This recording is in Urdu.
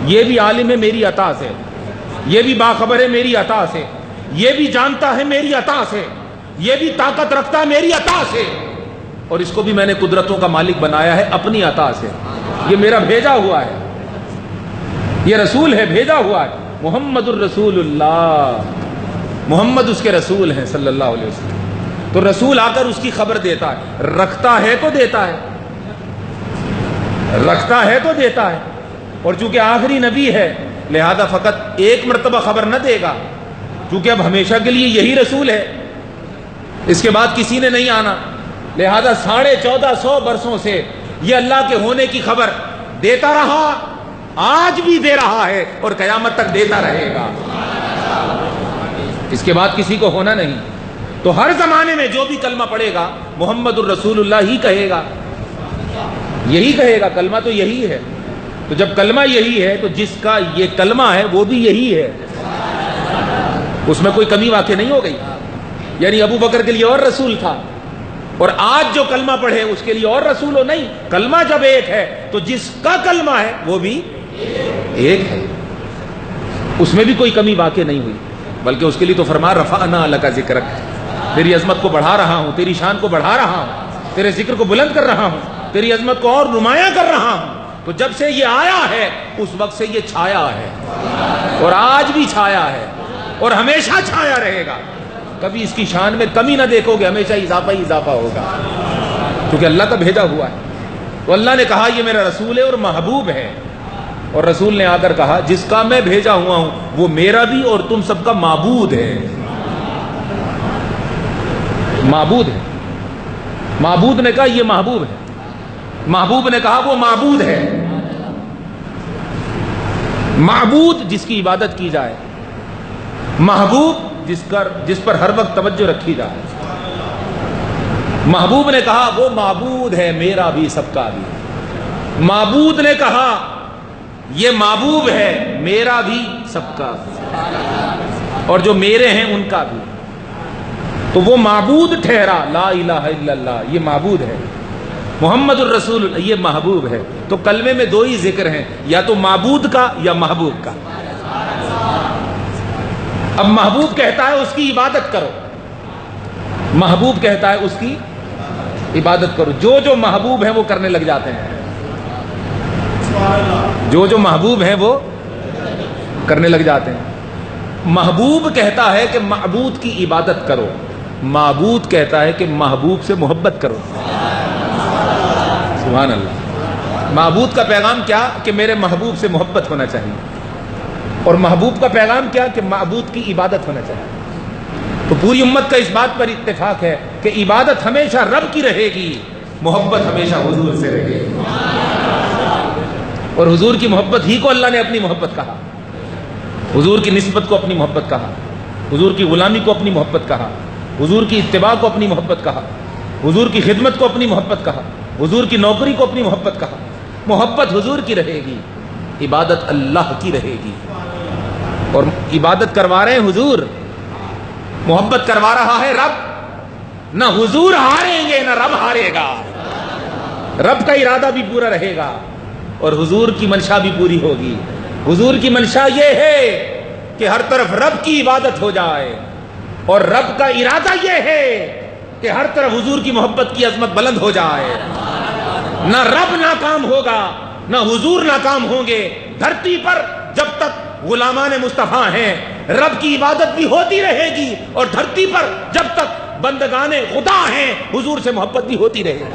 یہ بھی عالم ہے میری عطا سے، یہ بھی باخبر ہے میری عطا سے، یہ بھی جانتا ہے میری عطا سے، یہ بھی طاقت رکھتا ہے میری عطا سے، اور اس کو بھی میں نے قدرتوں کا مالک بنایا ہے اپنی عطا سے۔ یہ میرا بھیجا ہوا ہے، یہ رسول ہے، بھیجا ہوا ہے، محمد الرسول اللہ، محمد اس کے رسول ہیں صلی اللہ علیہ وسلم۔ تو رسول آ کر اس کی خبر دیتا ہے، رکھتا ہے تو دیتا ہے، رکھتا ہے تو دیتا ہے، اور چونکہ آخری نبی ہے لہذا فقط ایک مرتبہ خبر نہ دے گا، کیونکہ اب ہمیشہ کے لیے یہی رسول ہے، اس کے بعد کسی نے نہیں آنا، لہذا 1450 برسوں سے یہ اللہ کے ہونے کی خبر دیتا رہا، آج بھی دے رہا ہے اور قیامت تک دیتا رہے گا، اس کے بعد کسی کو ہونا نہیں۔ تو ہر زمانے میں جو بھی کلمہ پڑھے گا محمد الرسول اللہ ہی کہے گا، یہی کہے گا، کلمہ تو یہی ہے۔ تو جب کلمہ یہی ہے تو جس کا یہ کلمہ ہے وہ بھی یہی ہے، اس میں کوئی کمی واقع نہیں ہو گئی۔ یعنی ابو بکر کے لیے اور رسول تھا، اور آج جو کلمہ پڑھے اس کے لیے اور رسول ہو نہیں، کلمہ جب ایک ہے تو جس کا کلمہ ہے وہ بھی ایک ہے، اس میں بھی کوئی کمی واقع نہیں ہوئی، بلکہ اس کے لیے تو فرما رفعنا لک ذکرک، تیری عظمت کو بڑھا رہا ہوں، تیری شان کو بڑھا رہا ہوں، تیرے ذکر کو بلند کر رہا ہوں، تیری عظمت کو اور نمایاں کر رہا ہوں۔ تو جب سے یہ آیا ہے اس وقت سے یہ چھایا ہے، اور آج بھی چھایا ہے اور ہمیشہ چھایا رہے گا، کبھی اس کی شان میں کمی نہ دیکھو گے، ہمیشہ اضافہ ہی اضافہ ہوگا، کیونکہ اللہ کا بھیجا ہوا ہے۔ تو اللہ نے کہا یہ میرا رسول ہے اور محبوب ہے، اور رسول نے آ کر کہا جس کا میں بھیجا ہوا ہوں وہ میرا بھی اور تم سب کا معبود ہے، معبود ہے۔ معبود نے کہا یہ محبوب ہے، محبوب نے کہا وہ معبود ہے۔ معبود جس کی عبادت کی جائے، محبوب جس پر ہر وقت توجہ رکھی جائے۔ محبوب نے کہا وہ معبود ہے میرا بھی سب کا بھی، معبود نے کہا یہ معبود ہے میرا بھی سب کا بھی، اور جو میرے ہیں ان کا بھی۔ تو وہ معبود ٹھہرا، لا الہ الا اللہ یہ معبود ہے، محمد الرسول یہ محبوب ہے۔ تو کلمے میں دو ہی ذکر ہیں، یا تو معبود کا یا محبوب کا۔ اب محبوب کہتا ہے اس کی عبادت کرو، محبوب کہتا ہے اس کی عبادت کرو، جو جو محبوب ہیں وہ کرنے لگ جاتے ہیں، جو جو محبوب ہیں وہ کرنے لگ جاتے ہیں۔ محبوب کہتا ہے کہ معبود کی عبادت کرو، معبود کہتا ہے کہ محبوب سے محبت کرو۔ سبحان اللہ۔ معبود کا پیغام کیا کہ میرے محبوب سے محبت ہونا چاہیے، اور محبوب کا پیغام کیا کہ معبود کی عبادت ہونا چاہیے۔ تو پوری امت کا اس بات پر اتفاق ہے کہ عبادت ہمیشہ رب کی رہے گی، محبت ہمیشہ حضور سے رہے گی، اور حضور کی محبت ہی کو اللہ نے اپنی محبت کہا، حضور کی نسبت کو اپنی محبت کہا، حضور کی غلامی کو اپنی محبت کہا، حضور کی اتباع کو اپنی محبت کہا، حضور کی خدمت کو اپنی محبت کہا، حضور کی نوکری کو اپنی محبت کہا۔ محبت حضور کی رہے گی، عبادت اللہ کی رہے گی، اور عبادت کروا رہے ہیں حضور، محبت کروا رہا ہے رب، نہ حضور ہاریں گے نہ رب ہارے گا، رب کا ارادہ بھی پورا رہے گا اور حضور کی منشا بھی پوری ہوگی۔ حضور کی منشا یہ ہے کہ ہر طرف رب کی عبادت ہو جائے، اور رب کا ارادہ یہ ہے کہ ہر طرف حضور کی محبت کی عظمت بلند ہو جائے۔ نہ رب ناکام ہوگا نہ حضور ناکام ہوں گے، دھرتی پر جب تک غلامان مصطفیٰ ہیں رب کی عبادت بھی ہوتی رہے گی، اور دھرتی پر جب تک بندگان خدا ہیں حضور سے محبت بھی ہوتی رہے گی۔